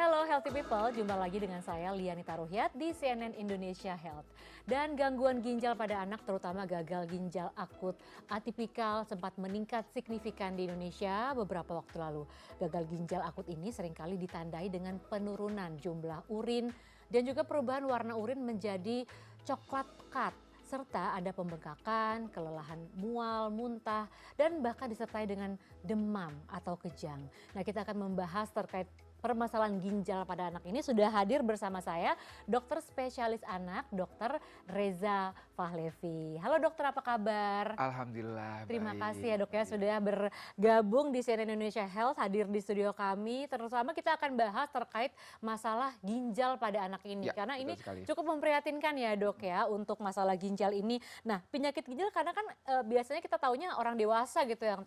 Halo Healthy People, jumpa lagi dengan saya Lianita Ruhyat di CNN Indonesia Health. Dan gangguan ginjal pada anak terutama gagal ginjal akut atipikal sempat meningkat signifikan di Indonesia beberapa waktu lalu. Gagal ginjal akut ini seringkali ditandai dengan penurunan jumlah urin dan juga perubahan warna urin menjadi coklat pekat. Serta ada pembengkakan, kelelahan mual, muntah, dan bahkan disertai dengan demam atau kejang. Nah, kita akan membahas terkait permasalahan ginjal pada anak ini. Sudah hadir bersama saya dokter spesialis anak, Dr. Reza Fahlevi. Halo dokter, apa kabar? Alhamdulillah Terima baik. kasih ya dok ya sudah bergabung di CNN Indonesia Health, hadir di studio kami. Terutama kita akan bahas terkait masalah ginjal pada anak ini. Ya, Karena ini betul sekali. cukup memprihatinkan ya dok ya untuk masalah ginjal ini. Nah, penyakit ginjal karena kan biasanya kita taunya orang dewasa gitu yang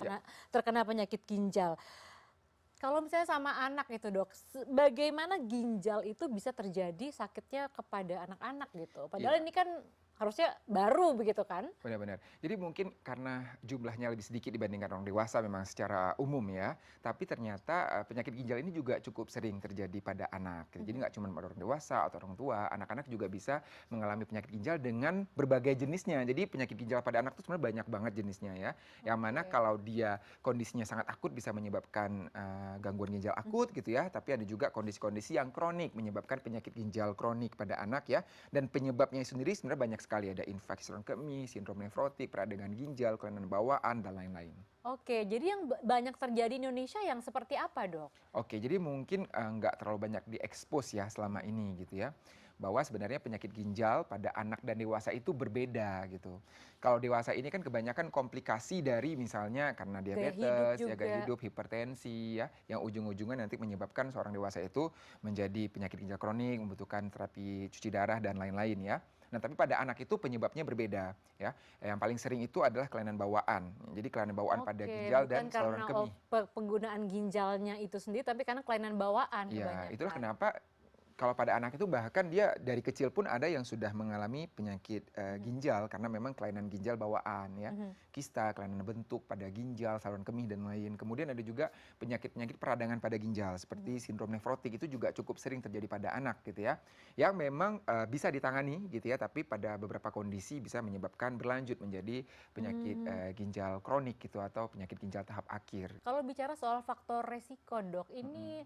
terkena penyakit ginjal. Kalau misalnya sama anak itu dok, bagaimana ginjal itu bisa terjadi sakitnya kepada anak-anak gitu? Padahal Iya. ini kan harusnya baru begitu kan? Benar-benar. Jadi mungkin karena jumlahnya lebih sedikit dibandingkan orang dewasa memang secara umum ya, tapi ternyata penyakit ginjal ini juga cukup sering terjadi pada anak. Jadi nggak cuma pada orang dewasa atau orang tua, anak-anak juga bisa mengalami penyakit ginjal dengan berbagai jenisnya. Jadi penyakit ginjal pada anak itu sebenarnya banyak banget jenisnya ya. Yang mana kalau dia kondisinya sangat akut bisa menyebabkan gangguan ginjal akut gitu ya, tapi ada juga kondisi-kondisi yang kronik menyebabkan penyakit ginjal kronik pada anak ya. Dan penyebabnya sendiri sebenarnya banyak sekali, ada infeksi saluran kemih, sindrom nefrotik, peradangan ginjal, kelainan bawaan, dan lain-lain. Oke, jadi yang banyak terjadi di Indonesia yang seperti apa dok? Oke, jadi mungkin nggak terlalu banyak diekspos ya selama ini gitu ya, bahwa sebenarnya penyakit ginjal pada anak dan dewasa itu berbeda gitu. Kalau dewasa ini kan kebanyakan komplikasi dari misalnya karena Gaya hidup diabetes, ya gaya juga. hidup, hipertensi ya, yang ujung-ujungnya nanti menyebabkan seorang dewasa itu menjadi penyakit ginjal kronik, membutuhkan terapi cuci darah dan lain-lain ya. Nah, tapi pada anak itu penyebabnya berbeda ya. Yang paling sering itu adalah kelainan bawaan. Jadi kelainan bawaan pada Oke, ginjal bukan dan karena saluran kemih. penggunaan ginjalnya itu sendiri, tapi karena kelainan bawaan Iya, itulah kebanyakan. kenapa kalau pada anak itu bahkan dia dari kecil pun ada yang sudah mengalami penyakit ginjal karena memang kelainan ginjal bawaan ya. Kista, kelainan bentuk pada ginjal, saluran kemih dan lain. Kemudian ada juga penyakit-penyakit peradangan pada ginjal seperti sindrom nefrotik, itu juga cukup sering terjadi pada anak gitu ya. Yang memang bisa ditangani gitu ya, tapi pada beberapa kondisi bisa menyebabkan berlanjut menjadi penyakit ginjal kronik gitu atau penyakit ginjal tahap akhir. Kalau bicara soal faktor resiko dok, ini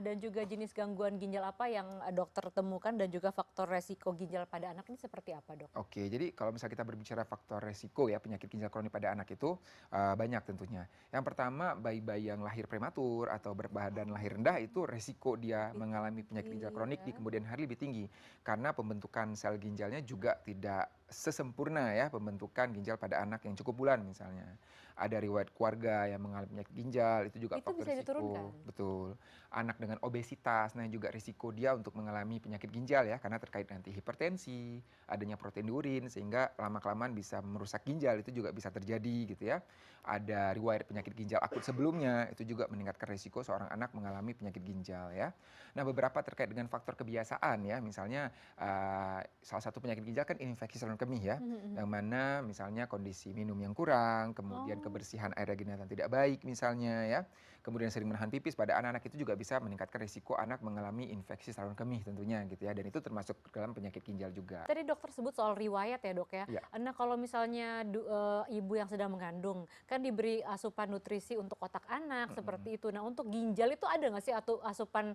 dan juga jenis gangguan ginjal apa yang dokter temukan dan juga faktor resiko ginjal pada anak ini seperti apa dok? Oke, jadi kalau misalnya kita berbicara faktor resiko ya penyakit ginjal kronik pada anak itu banyak tentunya. Yang pertama, bayi-bayi yang lahir prematur atau berbadan lahir rendah itu resiko dia Lebih mengalami penyakit ginjal tinggi kronik ya. di kemudian hari lebih tinggi karena pembentukan sel ginjalnya juga tidak sesempurna ya pembentukan ginjal pada anak yang cukup bulan misalnya. Ada riwayat keluarga yang mengalami penyakit ginjal, itu juga Itu faktor bisa risiko. diturunkan? Betul. Anak dengan obesitas, nah juga risiko dia untuk mengalami penyakit ginjal ya karena terkait nanti hipertensi, adanya protein di urin sehingga lama-kelamaan bisa merusak ginjal, itu juga bisa terjadi gitu ya. Ada riwayat penyakit ginjal akut sebelumnya, itu juga meningkatkan risiko seorang anak mengalami penyakit ginjal ya. Nah, beberapa terkait dengan faktor kebiasaan ya, misalnya salah satu penyakit ginjal kan infeksi saluran kemih ya, yang mana misalnya kondisi minum yang kurang, kemudian Oh, kebersihan air dan yang tidak baik misalnya ya, kemudian sering menahan pipis pada anak-anak itu juga bisa meningkatkan risiko anak mengalami infeksi saluran kemih tentunya gitu ya, dan itu termasuk dalam penyakit ginjal juga. tadi dokter sebut soal riwayat ya dok ya. Iya. Nah kalau misalnya ibu yang sedang mengandung kan diberi asupan nutrisi untuk otak anak seperti itu. Nah untuk ginjal itu ada nggak sih asupan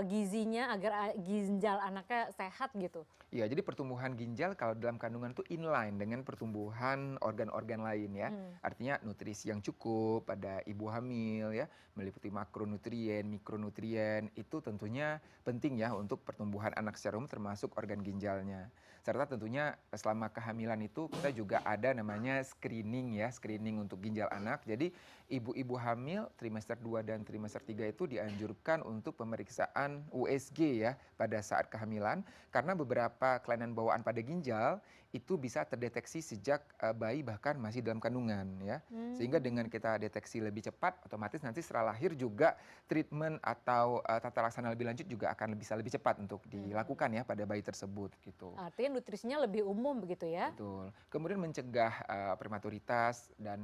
gizinya agar ginjal anaknya sehat gitu? Iya, jadi pertumbuhan ginjal kalau dalam kandungan itu inline dengan pertumbuhan organ-organ lain ya. Artinya nutrisi yang cukup pada ibu hamil ya, meliputi makronutrien, mikronutrien, itu tentunya penting ya untuk pertumbuhan anak secara umum termasuk organ ginjalnya. Serta tentunya selama kehamilan itu kita juga ada namanya screening ya, screening untuk ginjal anak. Jadi ibu-ibu hamil trimester 2 dan trimester 3 itu dianjurkan untuk pemeriksaan USG ya pada saat kehamilan karena beberapa kelainan bawaan pada ginjal itu bisa terdeteksi sejak bayi bahkan masih dalam kandungan ya. Sehingga dengan kita deteksi lebih cepat, otomatis nanti setelah lahir juga treatment atau tata laksana lebih lanjut juga akan bisa lebih cepat untuk dilakukan ya pada bayi tersebut gitu. Artinya nutrisinya lebih umum begitu ya? Betul. Kemudian mencegah prematuritas dan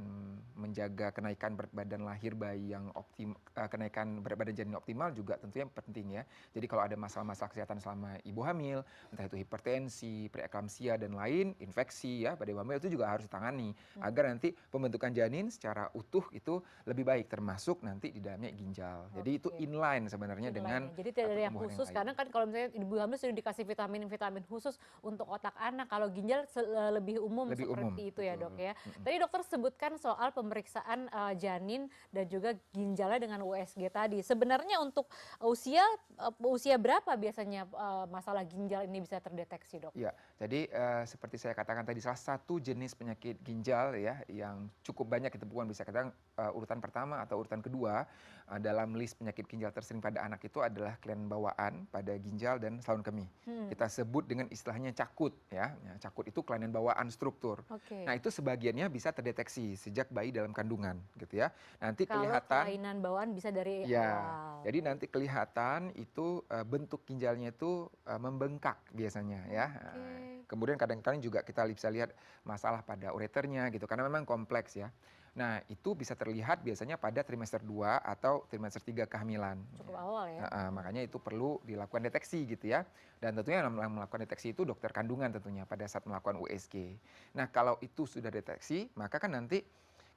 menjaga kenaikan berat badan lahir bayi yang kenaikan berat badan janin optimal juga tentunya penting ya. Jadi kalau ada masalah-masalah kesehatan selama ibu hamil, entah itu hipertensi, preeklamsia dan lain, infeksi ya pada ibu hamil itu juga harus ditangani agar nanti pembentukan janin secara utuh itu lebih baik termasuk nanti di dalamnya ginjal. Jadi itu Oke. inline sebenarnya dengan Jadi tidak ada yang pertumbuhan khusus lain. karena kan kalau misalnya ibu hamil sudah dikasih vitamin-vitamin khusus untuk otak anak, kalau ginjal lebih umum Lebih umum, seperti itu ya betul. dok ya. Tadi dokter sebutkan soal pemeriksaan janin dan juga ginjalnya dengan USG tadi. Sebenarnya untuk usia berapa biasanya masalah ginjal ini bisa terdeteksi dok? Ya, jadi seperti saya katakan tadi salah satu jenis penyakit ginjal ya yang cukup banyak ditemukan bisa katakan urutan pertama atau urutan kedua dalam list penyakit ginjal tersering pada anak itu adalah kelainan bawaan pada ginjal dan saluran kemih. Kita sebut dengan istilahnya cakut ya. Cakut itu kelainan bawaan struktur. Oke. Nah, itu sebagiannya bisa terdeteksi sejak bayi dalam kandungan gitu ya. Nanti Kalau kelihatan kelainan bawaan bisa dari ya, awal. jadi nanti kelihatan itu bentuk ginjalnya itu membengkak biasanya ya. Kemudian kadang-kadang juga kita bisa lihat masalah pada ureternya gitu karena memang kompleks ya. Nah, itu bisa terlihat biasanya pada trimester 2 atau trimester 3 kehamilan. Cukup awal ya. Makanya itu perlu dilakukan deteksi gitu ya. Dan tentunya yang melakukan deteksi itu dokter kandungan tentunya pada saat melakukan USG. Nah, kalau itu sudah deteksi, maka kan nanti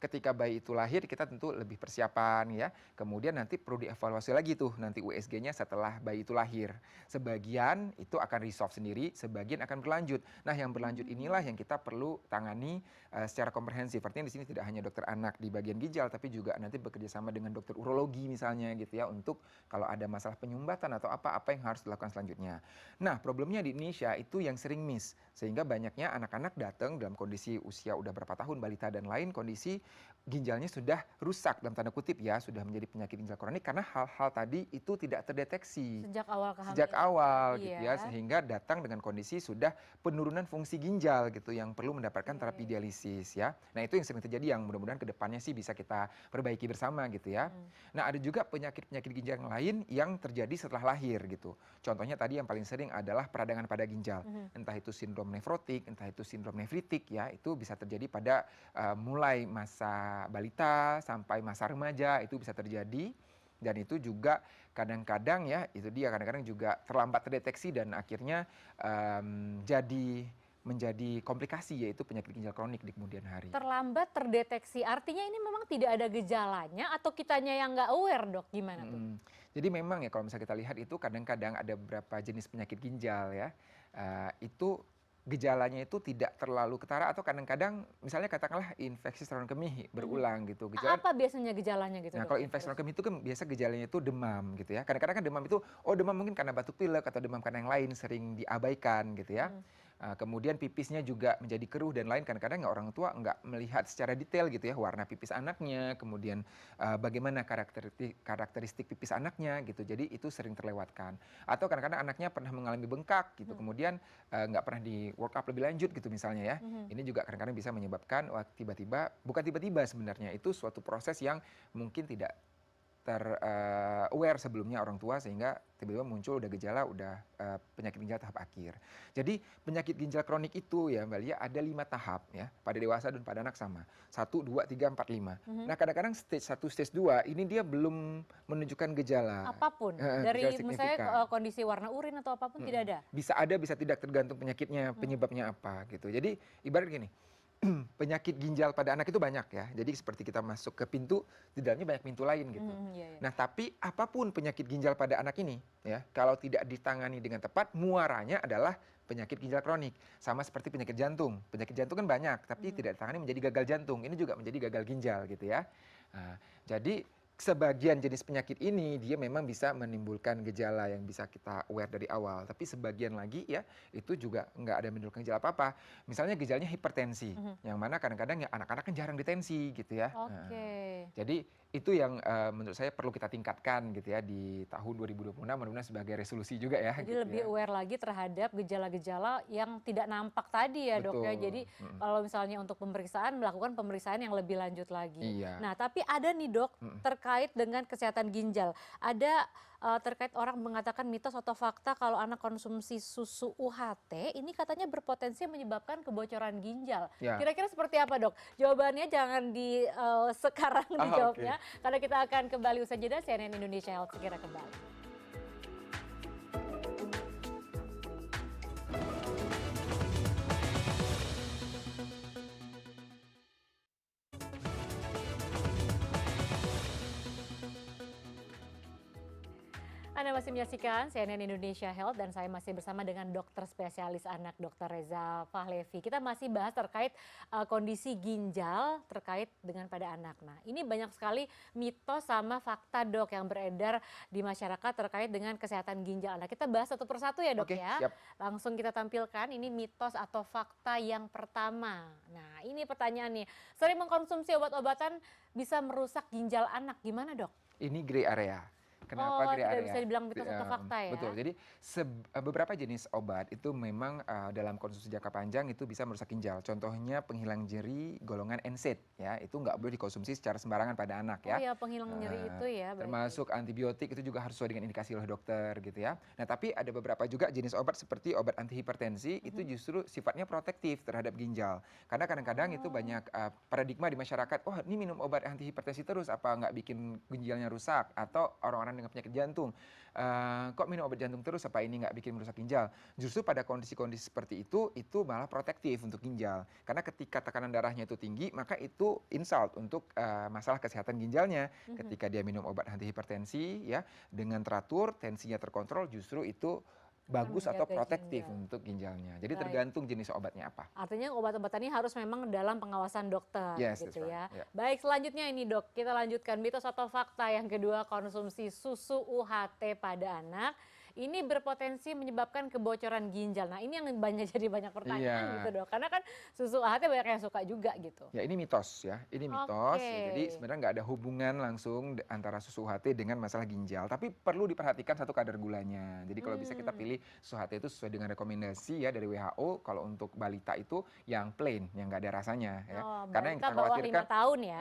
ketika bayi itu lahir kita tentu lebih persiapan ya. Kemudian nanti perlu dievaluasi lagi tuh nanti USG-nya setelah bayi itu lahir. Sebagian itu akan resolve sendiri, sebagian akan berlanjut. Nah, yang berlanjut inilah yang kita perlu tangani secara komprehensif. Artinya di sini tidak hanya dokter anak di bagian ginjal tapi juga nanti bekerja sama dengan dokter urologi misalnya gitu ya untuk kalau ada masalah penyumbatan atau apa yang harus dilakukan selanjutnya. Nah, problemnya di Indonesia itu yang sering miss sehingga banyaknya anak-anak datang dalam kondisi usia udah berapa tahun balita dan lain kondisi ginjalnya sudah rusak dalam tanda kutip ya, sudah menjadi penyakit ginjal kronik karena hal-hal tadi itu tidak terdeteksi Sejak awal kehamilan. sejak awal gitu ya, Iya. sehingga datang dengan kondisi sudah penurunan fungsi ginjal gitu yang perlu mendapatkan terapi dialisis ya. Nah, itu yang sering terjadi yang mudah-mudahan kedepannya sih bisa kita perbaiki bersama gitu ya. Nah, ada juga penyakit-penyakit ginjal yang lain yang terjadi setelah lahir gitu. Contohnya tadi yang paling sering adalah peradangan pada ginjal. Entah itu sindrom nefrotik, entah itu sindrom nefritik ya, itu bisa terjadi pada mulai masa balita sampai masa remaja itu bisa terjadi. Dan itu juga kadang-kadang ya, itu dia kadang-kadang juga terlambat terdeteksi dan akhirnya menjadi komplikasi yaitu penyakit ginjal kronik di kemudian hari. Terlambat terdeteksi, artinya ini memang tidak ada gejalanya atau kitanya yang nggak aware dok, gimana tuh? Jadi memang ya kalau misalnya kita lihat itu kadang-kadang ada beberapa jenis penyakit ginjal ya, itu gejalanya itu tidak terlalu ketara atau kadang-kadang misalnya katakanlah infeksi saluran kemih berulang gitu. Gejala Apa biasanya gejalanya gitu Nah, dok? kalau infeksi saluran kemih itu kan biasa gejalanya itu demam gitu ya. Kadang-kadang kan demam itu, oh demam mungkin karena batuk pilek atau demam karena yang lain sering diabaikan gitu ya. Kemudian pipisnya juga menjadi keruh dan lain kadang-kadang orang tua nggak melihat secara detail gitu ya warna pipis anaknya, kemudian bagaimana karakteristik pipis anaknya gitu. Jadi itu sering terlewatkan. Atau kadang-kadang anaknya pernah mengalami bengkak gitu, kemudian nggak pernah di work up lebih lanjut gitu misalnya ya. Ini juga kadang-kadang bisa menyebabkan tiba-tiba, bukan tiba-tiba sebenarnya itu suatu proses yang mungkin tidak aware sebelumnya orang tua sehingga tiba-tiba muncul udah gejala penyakit ginjal tahap akhir. Jadi penyakit ginjal kronik itu ya Mbak Lia ada 5 tahap ya, pada dewasa dan pada anak sama. 1, 2, 3, 4, 5. Nah, kadang-kadang stage 1, stage 2 ini dia belum menunjukkan gejala. Apapun, Gejala dari signifikan. misalnya kondisi warna urin atau apapun tidak ada? Bisa ada, bisa tidak tergantung penyakitnya, penyebabnya apa gitu. Jadi ibarat gini, penyakit ginjal pada anak itu banyak ya. Jadi seperti kita masuk ke pintu, di dalamnya banyak pintu lain gitu. Iya, iya. Nah, tapi apapun penyakit ginjal pada anak ini ya, kalau tidak ditangani dengan tepat, muaranya adalah penyakit ginjal kronik. Sama seperti penyakit jantung. Penyakit jantung kan banyak, tapi tidak ditangani menjadi gagal jantung. Ini juga menjadi gagal ginjal gitu ya. Nah, jadi sebagian jenis penyakit ini dia memang bisa menimbulkan gejala yang bisa kita aware dari awal. Tapi sebagian lagi ya itu juga nggak ada menimbulkan gejala apa-apa. Misalnya gejalanya hipertensi, yang mana kadang-kadang ya anak-anak kan jarang ditensi gitu ya. Oke. Jadi Itu yang menurut saya perlu kita tingkatkan gitu ya di tahun 2026 mudah-mudahan sebagai resolusi juga ya Jadi gitu lebih ya. aware lagi terhadap gejala-gejala yang tidak nampak tadi ya dok ya. Jadi Betul, mhm. kalau misalnya untuk pemeriksaan, melakukan pemeriksaan yang lebih lanjut lagi. Iya, Nah tapi ada nih dok mhm. terkait dengan kesehatan ginjal. Ada terkait orang mengatakan mitos atau fakta kalau anak konsumsi susu UHT ini katanya berpotensi menyebabkan kebocoran ginjal. Ya, Kira-kira seperti apa dok? Jawabannya jangan di sekarang oke. dijawabnya. Karena kita akan kembali usai jeda, CNN Indonesia Health segera kembali. Anda masih menyaksikan CNN Indonesia Health dan saya masih bersama dengan dokter spesialis anak Dr. Reza Fahlevi. Kita masih bahas terkait kondisi ginjal terkait dengan pada anak. Nah, ini banyak sekali mitos sama fakta dok yang beredar di masyarakat terkait dengan kesehatan ginjal anak. Kita bahas satu persatu ya dok Oke, ya. siap. Langsung kita tampilkan ini mitos atau fakta yang pertama. Nah, ini pertanyaan nih. Sering mengkonsumsi obat-obatan bisa merusak ginjal anak. Gimana dok? Ini gray area. Kenapa Oh, gray tidak bisa area? dibilang mitos atau fakta ya? Betul. Jadi beberapa jenis obat itu memang dalam konsumsi jangka panjang itu bisa merusak ginjal. Contohnya penghilang nyeri golongan NSAID ya, itu nggak boleh dikonsumsi secara sembarangan pada anak Oh ya. ya, penghilang nyeri itu ya, baik. Termasuk antibiotik itu juga harus sesuai dengan indikasi oleh dokter gitu ya. Nah, tapi ada beberapa juga jenis obat seperti obat antihipertensi itu justru sifatnya protektif terhadap ginjal. Karena kadang-kadang itu Oh, banyak paradigma di masyarakat, "Oh, ini minum obat antihipertensi terus apa nggak bikin ginjalnya rusak?" Atau orang-orang dengan penyakit jantung, "Kok minum obat jantung terus apa ini nggak bikin merusak ginjal?" Justru pada kondisi-kondisi seperti itu malah protektif untuk ginjal. Karena ketika tekanan darahnya itu tinggi, maka itu insult untuk masalah kesehatan ginjalnya. Ketika dia minum obat antihipertensi ya dengan teratur, tensinya terkontrol, justru itu akan bagus atau menjaga protektif ginjal. untuk ginjalnya. Jadi Baik. tergantung jenis obatnya apa. Artinya obat-obatan ini harus memang dalam pengawasan dokter Yes, that's gitu right. ya. Ya. Baik, selanjutnya ini dok, kita lanjutkan mitos atau fakta yang kedua, konsumsi susu UHT pada anak ini berpotensi menyebabkan kebocoran ginjal. Nah, ini yang banyak jadi banyak pertanyaan gitu Iya. dok. Karena kan susu UHT banyak yang suka juga gitu. Ya ini mitos ya, ini mitos. Oke. Ya, jadi sebenarnya nggak ada hubungan langsung antara susu UHT dengan masalah ginjal. Tapi perlu diperhatikan satu kadar gulanya. Jadi kalau bisa kita Hmm. pilih susu UHT itu sesuai dengan rekomendasi ya dari WHO. Kalau untuk balita itu yang plain, yang nggak ada rasanya ya. Oh, Karena yang balita kita bawah 5 khawatirkan, tahun ya.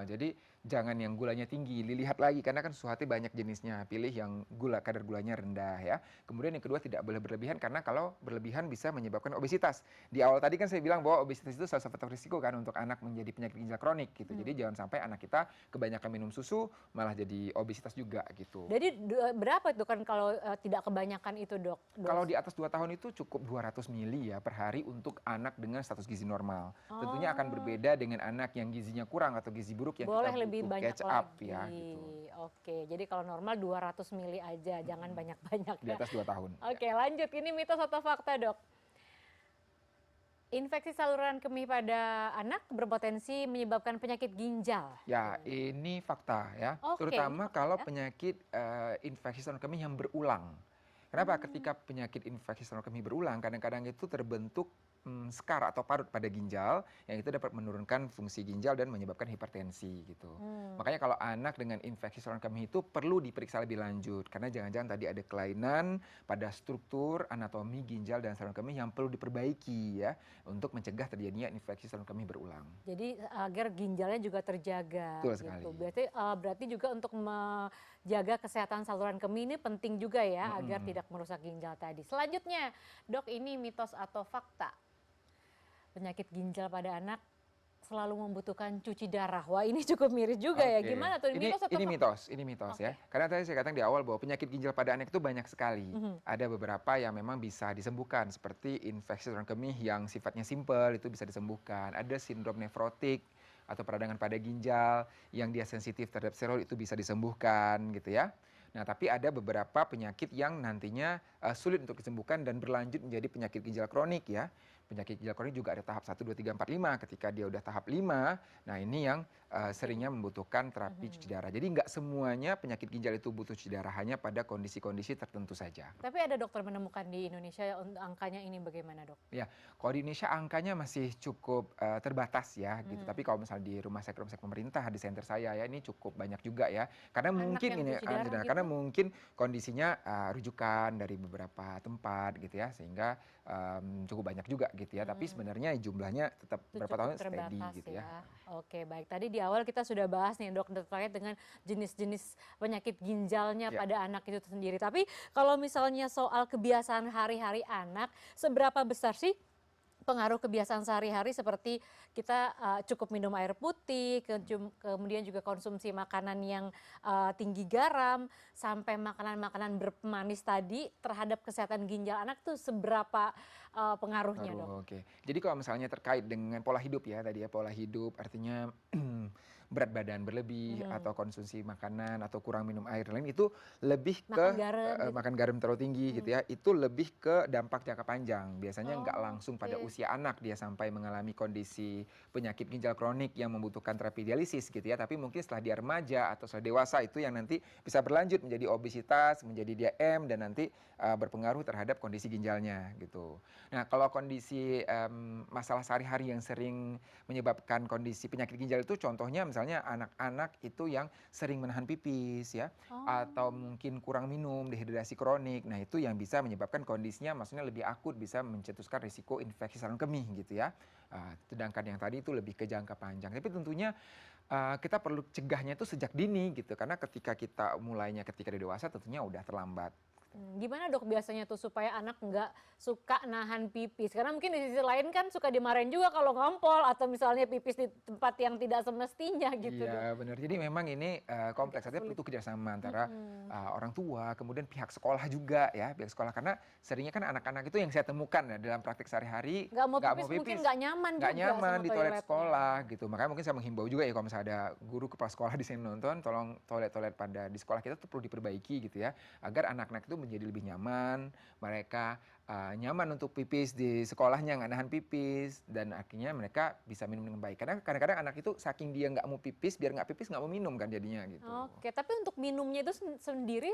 jadi jangan yang gulanya tinggi, dilihat lagi karena kan susu UHT banyak jenisnya. Pilih yang kadar gulanya rendah ya. Kemudian yang kedua tidak boleh berlebihan karena kalau berlebihan bisa menyebabkan obesitas. Di awal tadi kan saya bilang bahwa obesitas itu salah satu faktor risiko kan untuk anak menjadi penyakit ginjal kronik gitu. Jadi jangan sampai anak kita kebanyakan minum susu malah jadi obesitas juga gitu. Jadi berapa itu kan kalau tidak kebanyakan itu dok? Kalau di atas 2 tahun itu cukup 200 mili ya per hari untuk anak dengan status gizi normal. Tentunya akan Oh. berbeda dengan anak yang gizinya kurang atau gizi buruk yang Boleh kita lebih butuh banyak catch up lagi. ya gitu. Oke, jadi kalau normal 200 mili aja, jangan banyak-banyak Di ya. atas 2 tahun. Oke, lanjut. Ini mitos atau fakta, Dok? Infeksi saluran kemih pada anak berpotensi menyebabkan penyakit ginjal. Ya, ini fakta ya. Oke, ini Terutama fakta kalau ya. penyakit infeksi saluran kemih yang berulang. Kenapa? Ketika penyakit infeksi saluran kemih berulang, kadang-kadang itu terbentuk skar atau parut pada ginjal yang itu dapat menurunkan fungsi ginjal dan menyebabkan hipertensi gitu. Makanya kalau anak dengan infeksi saluran kemih itu perlu diperiksa lebih lanjut karena jangan-jangan tadi ada kelainan pada struktur anatomi ginjal dan saluran kemih yang perlu diperbaiki ya untuk mencegah terjadinya infeksi saluran kemih berulang. Jadi agar ginjalnya juga terjaga Betul gitu. sekali. Berarti juga untuk menjaga kesehatan saluran kemih ini penting juga ya agar Mm-mm. tidak merusak ginjal tadi. Selanjutnya, Dok, ini mitos atau fakta? Penyakit ginjal pada anak selalu membutuhkan cuci darah. Wah, ini cukup miris juga ya. Oke. Gimana tuh? Mitos atau fakta? Ini mitos Oke. ya. Karena tadi saya katakan di awal bahwa penyakit ginjal pada anak itu banyak sekali. Ada beberapa yang memang bisa disembuhkan seperti infeksi saluran kemih yang sifatnya simpel itu bisa disembuhkan. Ada sindrom nefrotik atau peradangan pada ginjal yang dia sensitif terhadap steroid itu bisa disembuhkan gitu ya. Nah, tapi ada beberapa penyakit yang nantinya sulit untuk disembuhkan dan berlanjut menjadi penyakit ginjal kronik ya. Penyakit ginjal kronik juga ada tahap 1, 2, 3, 4, 5. Ketika dia udah tahap 5, nah ini yang seringnya membutuhkan terapi cuci Mhm. darah. Jadi nggak semuanya penyakit ginjal itu butuh cuci darah, hanya pada kondisi-kondisi tertentu saja. Tapi ada dokter menemukan di Indonesia angkanya ini bagaimana, Dok? Ya, kalau di Indonesia angkanya masih cukup terbatas ya gitu. Tapi Mhm. kalau misalnya di rumah sakit pemerintah, di center saya ya, ini cukup banyak juga ya. Karena Anak mungkin yang ini cuci darah karena gitu? mungkin kondisinya rujukan dari beberapa tempat gitu ya, sehingga cukup banyak juga gitu ya. Tapi Mhm. sebenarnya jumlahnya tetap Itu berapa cukup tahun steady terbatas gitu ya. ya. Oke, baik. Tadi di awal kita sudah bahas nih, Dok, terkait dengan jenis-jenis penyakit ginjalnya Ya. pada anak itu sendiri. Tapi kalau misalnya soal kebiasaan hari-hari anak, seberapa besar sih pengaruh kebiasaan sehari-hari seperti kita cukup minum air putih, kemudian juga konsumsi makanan yang tinggi garam, sampai makanan-makanan berpemanis tadi terhadap kesehatan ginjal anak tuh seberapa pengaruhnya, Dok? Oke. Jadi kalau misalnya terkait dengan pola hidup ya tadi ya, pola hidup artinya berat badan berlebih Mhm. atau konsumsi makanan atau kurang minum air dan lain itu lebih Makan ke garam gitu? makan garam terlalu tinggi gitu Mhm. ya, itu lebih ke dampak jangka panjang. Biasanya nggak Oh, langsung pada oke. usia anak dia sampai mengalami kondisi penyakit ginjal kronik yang membutuhkan terapi dialisis gitu ya, tapi mungkin setelah dia remaja atau setelah dewasa itu yang nanti bisa berlanjut menjadi obesitas, menjadi dia dan nanti berpengaruh terhadap kondisi ginjalnya gitu. Nah, kalau kondisi, masalah sehari-hari yang sering menyebabkan kondisi penyakit ginjal itu contohnya misalnya anak-anak itu yang sering menahan pipis ya, atau Oh. mungkin kurang minum, dehidrasi kronik. Nah, itu yang bisa menyebabkan kondisinya maksudnya lebih akut, bisa mencetuskan risiko infeksi saluran kemih gitu ya. Sedangkan yang tadi itu lebih ke jangka panjang. Tapi tentunya, kita perlu cegahnya itu sejak dini gitu, karena ketika kita mulainya ketika dia dewasa tentunya udah terlambat. Gimana, Dok, biasanya tuh supaya anak nggak suka nahan pipis? Karena mungkin di sisi lain kan suka dimarahin juga kalau ngompol atau misalnya pipis di tempat yang tidak semestinya gitu, Dok. Iya benar. Jadi memang ini, Agak kompleks, artinya sulit. butuh kerjasama antara, Mhm. orang tua, kemudian pihak sekolah juga ya, pihak sekolah. Karena seringnya kan anak-anak itu yang saya temukan ya dalam praktik sehari-hari, Nggak mau nggak pipis mau mungkin pipis, nggak nyaman nggak juga nyaman sama di toilet toiletnya. sekolah gitu. Makanya mungkin saya menghimbau juga ya kalau misalnya ada guru kepala sekolah di sini nonton, tolong toilet-toilet pada di sekolah kita tuh perlu diperbaiki gitu ya, agar anak-anak itu menjadi lebih nyaman, mereka, nyaman untuk pipis di sekolahnya, nggak nahan pipis, dan akhirnya mereka bisa minum dengan baik. Karena kadang-kadang anak itu saking dia nggak mau pipis, biar nggak pipis nggak mau minum kan jadinya gitu. Oke, tapi untuk minumnya itu sendiri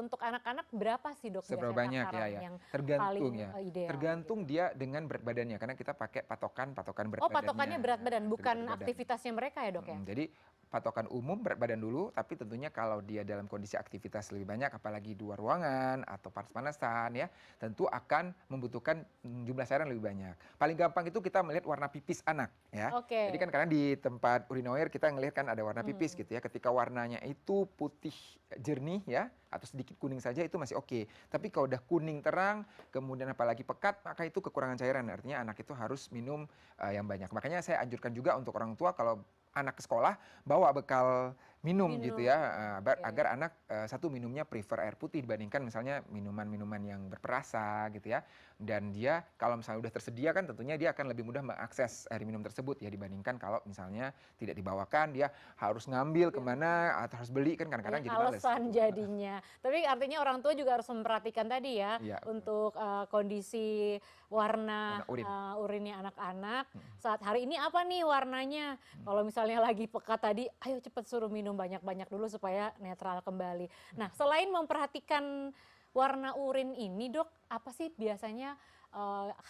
untuk anak-anak berapa sih, Dok, Seberapa biasanya banyak ya takaran ya, yang tergantung paling ya, ideal tergantung gitu? dia dengan berat badannya, karena kita pakai patokan berat Oh, badannya, patokannya berat badan, dari berat bukan badan. aktivitasnya mereka ya, Dok, ya? Jadi patokan umum berat badan dulu, tapi tentunya kalau dia dalam kondisi aktivitas lebih banyak, apalagi di luar ruangan atau panas-panasan ya, tentu akan membutuhkan jumlah cairan lebih banyak. Paling gampang itu kita melihat warna pipis anak ya. Jadi Oke. kan kadang di tempat urinoir kita ngelihat kan ada warna pipis Mhm. gitu ya. Ketika warnanya itu putih jernih ya, atau sedikit kuning saja itu masih oke. Tapi kalau udah kuning terang, kemudian apalagi pekat, maka itu kekurangan cairan. Artinya anak itu harus minum yang banyak. Makanya saya anjurkan juga untuk orang tua kalau anak ke sekolah bawa bekal minum gitu ya, Minum, oke. agar anak, satu minumnya prefer air putih dibandingkan misalnya minuman-minuman yang berperasa gitu ya. Dan dia kalau misalnya udah tersedia kan tentunya dia akan lebih mudah mengakses air minum tersebut ya dibandingkan kalau misalnya tidak dibawakan, dia harus ngambil kemana atau harus beli kan kadang-kadang Banyak jadi males alasan gitu. jadinya. Tapi artinya orang tua juga harus memperhatikan tadi ya, Iya betul, untuk, kondisi warna, warna urin. urinnya anak-anak, Mhm, saat hari ini apa nih warnanya. mhm, Kalau misalnya lagi pekat tadi, ayo cepet suruh minum banyak-banyak dulu supaya netral kembali. Nah, mhm. selain memperhatikan warna urin ini, Dok, apa sih biasanya,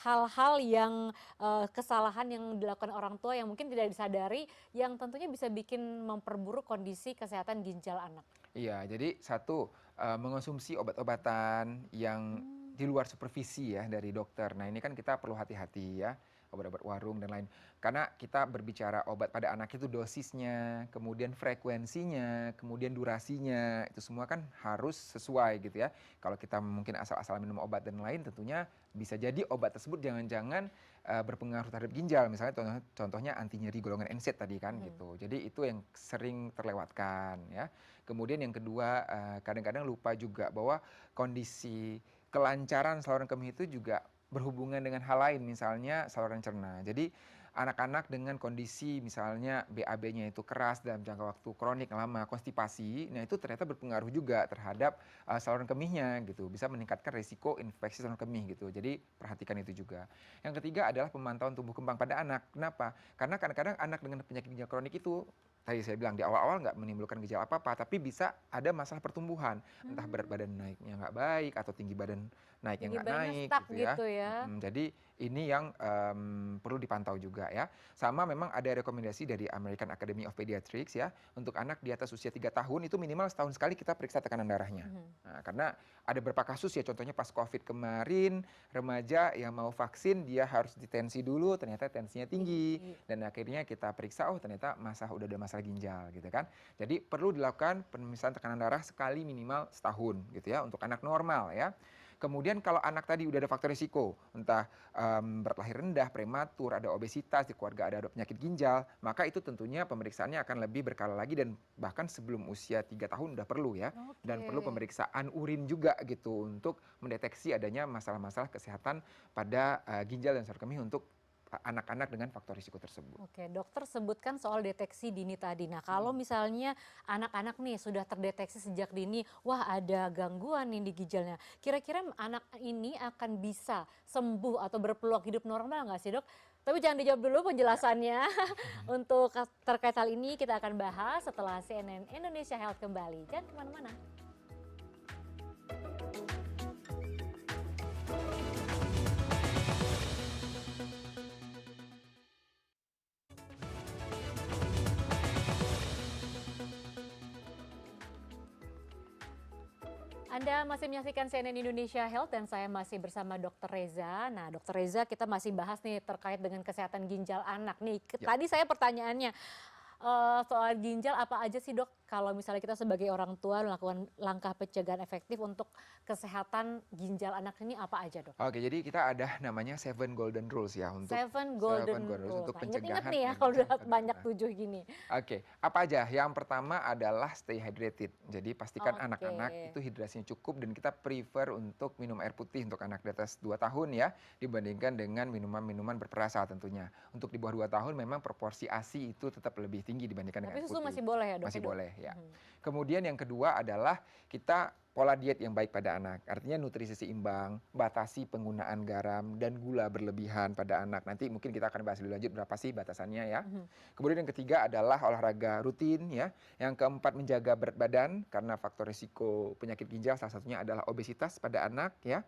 hal-hal yang, kesalahan yang dilakukan orang tua yang mungkin tidak disadari, yang tentunya bisa bikin memperburuk kondisi kesehatan ginjal anak? Iya, jadi satu, mengonsumsi obat-obatan yang Mmm. di luar supervisi ya dari dokter. Nah, ini kan kita perlu hati-hati ya, obat-obat warung dan lain. Karena kita berbicara obat pada anak itu dosisnya, kemudian frekuensinya, kemudian durasinya, itu semua kan harus sesuai gitu ya. Kalau kita mungkin asal-asalan minum obat dan lain, tentunya bisa jadi obat tersebut jangan-jangan, berpengaruh terhadap ginjal. Misalnya contohnya anti nyeri golongan NSAID tadi kan Mhm. gitu. Jadi itu yang sering terlewatkan ya. Kemudian yang kedua, kadang-kadang lupa juga bahwa kondisi kelancaran saluran kemih itu juga berhubungan dengan hal lain, misalnya saluran cerna. Jadi, anak-anak dengan kondisi misalnya BAB-nya itu keras dalam jangka waktu kronik lama, konstipasi, nah itu ternyata berpengaruh juga terhadap saluran kemihnya gitu, bisa meningkatkan risiko infeksi saluran kemih gitu. Jadi perhatikan itu juga. Yang ketiga adalah pemantauan tumbuh kembang pada anak. Kenapa? Karena kadang-kadang anak dengan penyakit ginjal kronik itu tadi saya bilang di awal-awal nggak menimbulkan gejala apa-apa, tapi bisa ada masalah pertumbuhan, entah berat badan naiknya nggak baik atau tinggi badan naiknya Tinggi nggak badannya naik stuck gitu ya. gitu ya. Jadi ini yang perlu dipantau juga ya. Sama memang ada rekomendasi dari American Academy of Pediatrics ya, untuk anak di atas usia 3 tahun itu minimal setahun sekali kita periksa tekanan darahnya. Nah, karena ada beberapa kasus ya, contohnya pas COVID kemarin, remaja yang mau vaksin dia harus ditensi dulu, ternyata tensinya tinggi dan akhirnya kita periksa, oh ternyata udah ada masalah ginjal gitu kan. Jadi perlu dilakukan pemeriksaan tekanan darah sekali minimal setahun gitu ya untuk anak normal ya. Kemudian kalau anak tadi udah ada faktor risiko, entah berat lahir rendah, prematur, ada obesitas, di keluarga ada penyakit ginjal, maka itu tentunya pemeriksaannya akan lebih berkala lagi dan bahkan sebelum usia 3 tahun udah perlu ya. Dan perlu Oke. pemeriksaan urin juga gitu untuk mendeteksi adanya masalah-masalah kesehatan pada ginjal dan saluran kemih untuk anak-anak dengan faktor risiko tersebut. Oke, dokter sebutkan soal deteksi dini tadi. Nah, kalau misalnya anak-anak nih sudah terdeteksi sejak dini, wah ada gangguan nih di ginjalnya. Kira-kira anak ini akan bisa sembuh atau berpeluang hidup normal nggak sih, Dok? Tapi jangan dijawab dulu penjelasannya. Untuk terkait hal ini kita akan bahas setelah CNN Indonesia Health kembali. Jangan kemana-mana. Anda masih menyaksikan CNN Indonesia Health dan saya masih bersama Dr. Reza. Nah, Dr. Reza kita masih bahas nih terkait dengan kesehatan ginjal anak nih. Ya. Tadi saya pertanyaannya soal ginjal apa aja sih, Dok? Kalau misalnya kita sebagai orang tua melakukan langkah pencegahan efektif untuk kesehatan ginjal anak ini apa aja, Dok? Oke, jadi kita ada namanya Seven Golden Rules ya untuk Seven Golden Rules. untuk Nah, inget-inget pencegahan nih ya dan kalau udah kesehatan banyak anak. 7 gini. Oke, apa aja? Yang pertama adalah stay hydrated. Jadi pastikan anak-anak Oke. itu hidrasinya cukup dan kita prefer untuk minum air putih untuk anak di atas 2 tahun ya, dibandingkan dengan minuman-minuman berperasa tentunya. Untuk di bawah 2 tahun memang proporsi ASI itu tetap lebih tinggi dibandingkan dengan Tapi air susu putih. masih boleh ya, Dok? Masih Ya, Dok? boleh ya. Mhm. Kemudian yang kedua adalah kita pola diet yang baik pada anak. Artinya nutrisi seimbang, batasi penggunaan garam dan gula berlebihan pada anak. Nanti mungkin kita akan bahas lebih lanjut berapa sih batasannya ya. Mhm. Kemudian yang ketiga adalah olahraga rutin ya. Yang keempat menjaga berat badan karena faktor risiko penyakit ginjal salah satunya adalah obesitas pada anak ya.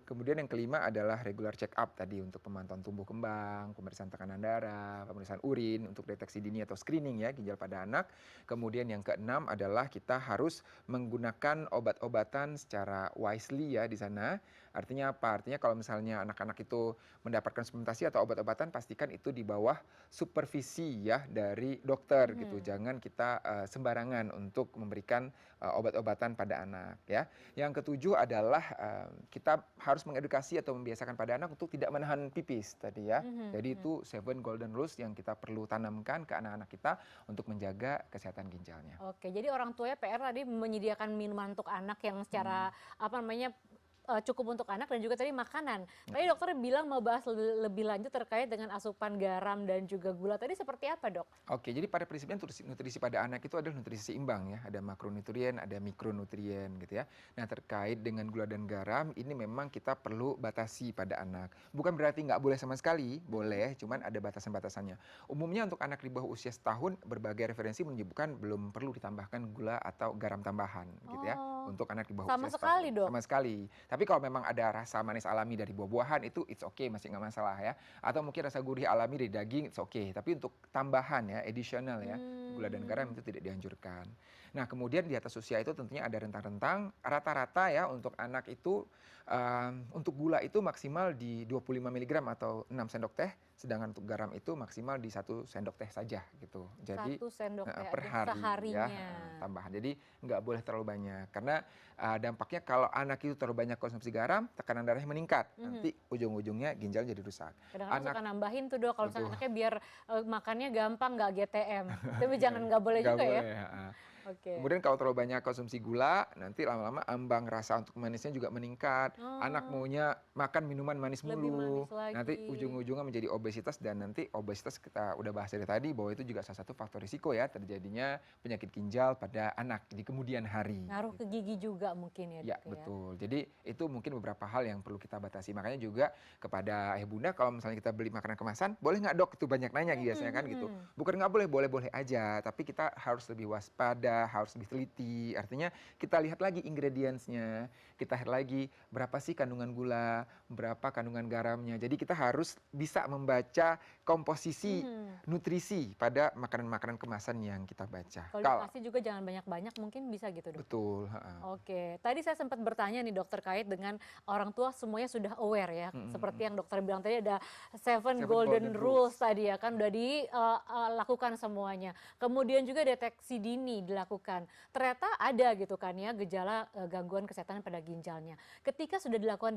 Kemudian yang kelima adalah regular check up tadi untuk pemantauan tumbuh kembang, pemeriksaan tekanan darah, pemeriksaan urin untuk deteksi dini atau screening ya ginjal pada anak. Kemudian yang keenam adalah kita harus menggunakan obat-obatan secara wisely ya di sana. Artinya apa? Artinya kalau misalnya anak-anak itu mendapatkan suplementasi atau obat-obatan pastikan itu di bawah supervisi ya dari dokter gitu. Jangan kita sembarangan untuk memberikan obat-obatan pada anak ya. Yang ketujuh adalah kita harus mengedukasi atau membiasakan pada anak untuk tidak menahan pipis tadi ya. Jadi itu Seven Golden Rules yang kita perlu tanamkan ke anak-anak kita untuk menjaga kesehatan ginjalnya. Oke, jadi orang tuanya PR tadi menyediakan minuman untuk anak yang secara apa namanya cukup untuk anak dan juga tadi makanan. Tadi dokter bilang mau bahas lebih lanjut terkait dengan asupan garam dan juga gula. Tadi seperti apa, Dok? Oke, jadi pada prinsipnya nutrisi pada anak itu adalah nutrisi seimbang ya. Ada makronutrien, ada mikronutrien gitu ya. Nah terkait dengan gula dan garam ini memang kita perlu batasi pada anak. Bukan berarti nggak boleh sama sekali, boleh, cuman ada batasan-batasannya. Umumnya untuk anak di bawah usia setahun berbagai referensi menyebutkan belum perlu ditambahkan gula atau garam tambahan gitu ya. Oh, Untuk anak di bawah sama usia sekali, setahun. Dok? Sama sekali. Tapi kalau memang ada rasa manis alami dari buah-buahan itu it's okay, masih nggak masalah ya. Atau mungkin rasa gurih alami dari daging it's okay. Tapi untuk tambahan ya, additional ya, gula dan garam itu tidak dianjurkan. Nah kemudian di atas usia itu tentunya ada rentang-rentang. Rata-rata ya untuk anak itu untuk gula itu maksimal di 25 mg atau 6 sendok teh. Sedangkan untuk garam itu maksimal di 1 sendok teh saja gitu. Jadi 1 sendok teh per hari seharinya. ya tambahan. Jadi nggak boleh terlalu banyak karena dampaknya kalau anak itu terlalu banyak konsumsi garam, tekanan darahnya meningkat. Nanti ujung-ujungnya ginjal jadi rusak. Kadang-kadang Anak suka nambahin tuh, Dok, kalau misalnya betul. anaknya biar makannya gampang nggak GTM. Tapi jangan nggak boleh Nggak juga ya. boleh, heeh. Oke. Kemudian kalau terlalu banyak konsumsi gula, nanti lama-lama ambang rasa untuk manisnya juga meningkat. Anak Oh, maunya makan minuman manis lebih mulu. manis Nanti lagi. ujung-ujungnya menjadi obesitas dan nanti obesitas kita udah bahas dari tadi bahwa itu juga salah satu faktor risiko ya terjadinya penyakit ginjal pada anak di kemudian hari. Ngaruh ke Gitu. gigi juga mungkin ya Ya, dok ya. betul. Jadi itu mungkin beberapa hal yang perlu kita batasi. Makanya juga kepada ayah bunda kalau misalnya kita beli makanan kemasan, boleh nggak dok? Itu banyak nanya biasanya kan gitu. Mhm. Bukan nggak boleh, boleh-boleh aja. Tapi kita harus lebih waspada, harus lebih teliti. Artinya kita lihat lagi ingredients-nya, kita lihat lagi berapa sih kandungan gula, berapa kandungan garamnya. Jadi kita harus bisa membaca komposisi Mhm. nutrisi pada makanan-makanan kemasan yang kita baca. Kalau Kalau dikasih juga jangan banyak-banyak mungkin bisa gitu dok. betul, heeh. Oke, tadi saya sempat bertanya nih dokter terkait dengan orang tua semuanya sudah aware ya, Mhm, seperti mhm. yang dokter bilang tadi ada seven Seven golden golden rules rules. tadi ya kan udah dilakukan semuanya. Kemudian juga deteksi dini dilakukan. Ternyata ada gitu kan ya gejala gangguan kesehatan pada ginjalnya. Ketika sudah dilakukan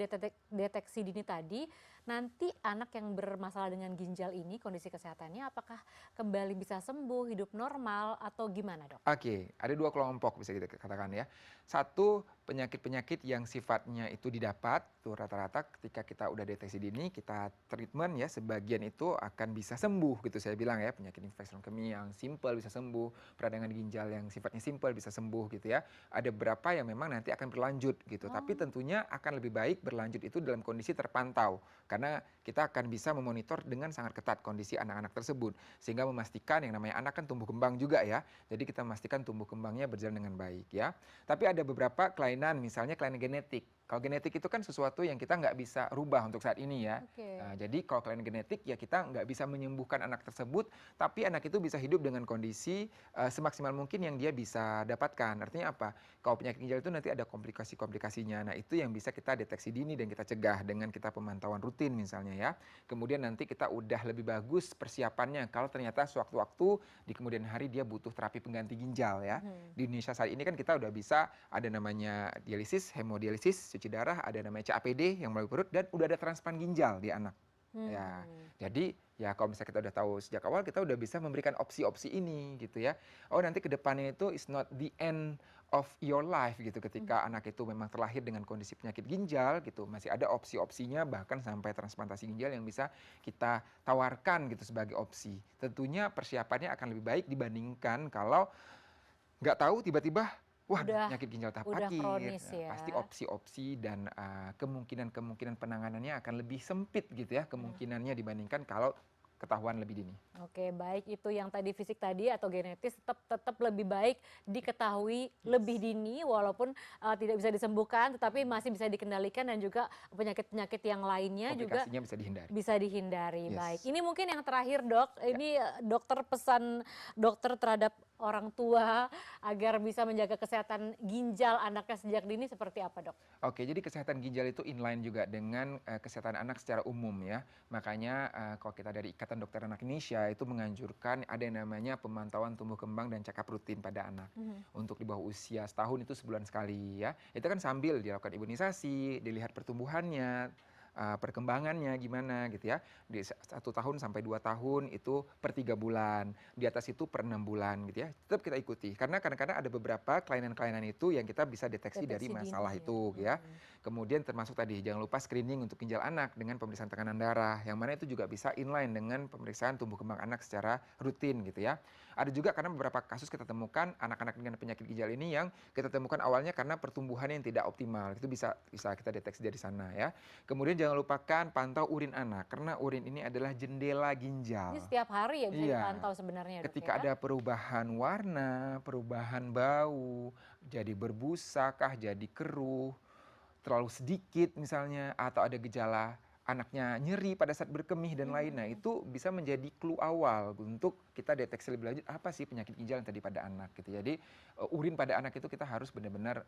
deteksi dini tadi, nanti anak yang bermasalah dengan ginjal ini kondisi kesehatannya apakah kembali bisa sembuh, hidup normal atau gimana dok? Oke, ada 2 kelompok bisa kita katakan ya. Satu, penyakit-penyakit yang sifatnya itu didapat, tuh rata-rata ketika kita udah deteksi dini, kita treatment ya, sebagian itu akan bisa sembuh gitu saya bilang ya. Penyakit infeksi leukemia yang simpel bisa sembuh, peradangan ginjal yang sifatnya simpel bisa sembuh gitu ya. Ada beberapa yang memang nanti akan berlanjut gitu, tapi Oh, tentunya akan lebih baik berlanjut itu dalam kondisi terpantau. Karena kita akan bisa memonitor dengan sangat ketat kondisi anak-anak tersebut, sehingga memastikan yang namanya anak kan tumbuh kembang juga ya. Jadi kita memastikan tumbuh kembangnya berjalan dengan baik ya. Tapi ada beberapa kelainan, misalnya kelainan genetik. Kalau genetik itu kan sesuatu yang kita nggak bisa rubah untuk saat ini ya. oke. Jadi kalau kelainan genetik ya kita nggak bisa menyembuhkan anak tersebut, tapi anak itu bisa hidup dengan kondisi semaksimal mungkin yang dia bisa dapatkan. Artinya apa? Kalau penyakit ginjal itu nanti ada komplikasi-komplikasinya. Nah itu yang bisa kita deteksi dini dan kita cegah dengan kita pemantauan rutin misalnya ya. Kemudian nanti kita udah lebih bagus persiapannya kalau ternyata sewaktu-waktu di kemudian hari dia butuh terapi pengganti ginjal ya. Mhm. Di Indonesia saat ini kan kita udah bisa ada namanya dialisis, hemodialisis, cuci darah, ada namanya CAPD yang melalui perut dan udah ada transplant ginjal di anak. Ya, Hmm. jadi ya kalau misalnya kita udah tahu sejak awal kita udah bisa memberikan opsi-opsi ini gitu ya. Oh nanti ke depannya itu is not the end of your life gitu Mhm. ketika anak itu memang terlahir dengan kondisi penyakit ginjal gitu masih ada opsi-opsinya bahkan sampai transplantasi ginjal yang bisa kita tawarkan gitu sebagai opsi. Tentunya persiapannya akan lebih baik dibandingkan kalau nggak tahu tiba-tiba, wah Udah penyakit ginjal tahap udah akhir. kronis Nah, ya. pasti opsi-opsi dan kemungkinan-kemungkinan penanganannya akan lebih sempit gitu ya Mhm. kemungkinannya dibandingkan kalau ketahuan lebih dini. Oke, baik itu yang tadi fisik tadi atau genetis tetap tetap lebih baik diketahui lebih Yes. dini walaupun tidak bisa disembuhkan tetapi masih bisa dikendalikan dan juga penyakit-penyakit yang lainnya juga Komplikasinya bisa dihindari. bisa dihindari. Baik, Yes. ini mungkin yang terakhir dok, Ya. ini dokter pesan dokter terhadap orang tua agar bisa menjaga kesehatan ginjal anaknya sejak dini seperti apa dok? Oke, jadi kesehatan ginjal itu inline juga dengan kesehatan anak secara umum ya. Makanya kalau kita dari Ikatan Dokter Anak Indonesia itu menganjurkan ada yang namanya pemantauan tumbuh kembang dan check up rutin pada anak. Mhm. Untuk di bawah usia setahun itu sebulan sekali ya. Itu kan sambil dilakukan imunisasi, dilihat pertumbuhannya, perkembangannya gimana gitu ya. Di 1 tahun sampai 2 tahun itu per 3 bulan. Di atas itu per 6 bulan gitu ya. Tetap kita ikuti. Karena kadang-kadang ada beberapa kelainan-kelainan itu yang kita bisa deteksi dari Deteksi dini masalah ya. itu ya. Mhm. Kemudian termasuk tadi jangan lupa screening untuk ginjal anak dengan pemeriksaan tekanan darah. Yang mana itu juga bisa inline dengan pemeriksaan tumbuh kembang anak secara rutin gitu ya. Ada juga karena beberapa kasus kita temukan anak-anak dengan penyakit ginjal ini yang kita temukan awalnya karena pertumbuhan yang tidak optimal. Itu bisa kita deteksi dari sana ya. Kemudian jangan lupakan pantau urin anak karena urin ini adalah jendela Ini ginjal. setiap hari ya bisa Iya. dipantau sebenarnya dok Ketika ya? ada perubahan warna, perubahan bau, jadi berbusa kah, jadi keruh, terlalu sedikit misalnya, atau ada gejala anaknya nyeri pada saat berkemih dan lain. Nah, Mhm. itu bisa menjadi clue awal untuk kita deteksi lebih lanjut apa sih penyakit ginjal yang tadi pada anak gitu. Jadi urin pada anak itu kita harus benar-benar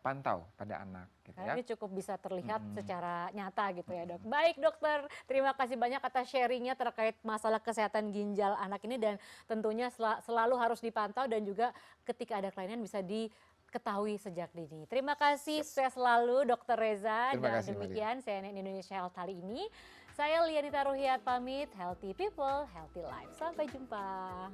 pantau pada anak gitu Karena ya. ini cukup bisa terlihat Mm-mm. secara nyata gitu ya dok. Mm-mm. Baik dokter, terima kasih banyak atas sharingnya terkait masalah kesehatan ginjal anak ini dan tentunya selalu harus dipantau dan juga ketika ada kelainan bisa diketahui sejak dini. Terima kasih, Siap. sukses selalu Dokter Reza Terima dan kasih, Maria. demikian CNN Indonesia Health kali ini. Saya Lianita Ruhyat pamit, healthy people, healthy life. Sampai jumpa.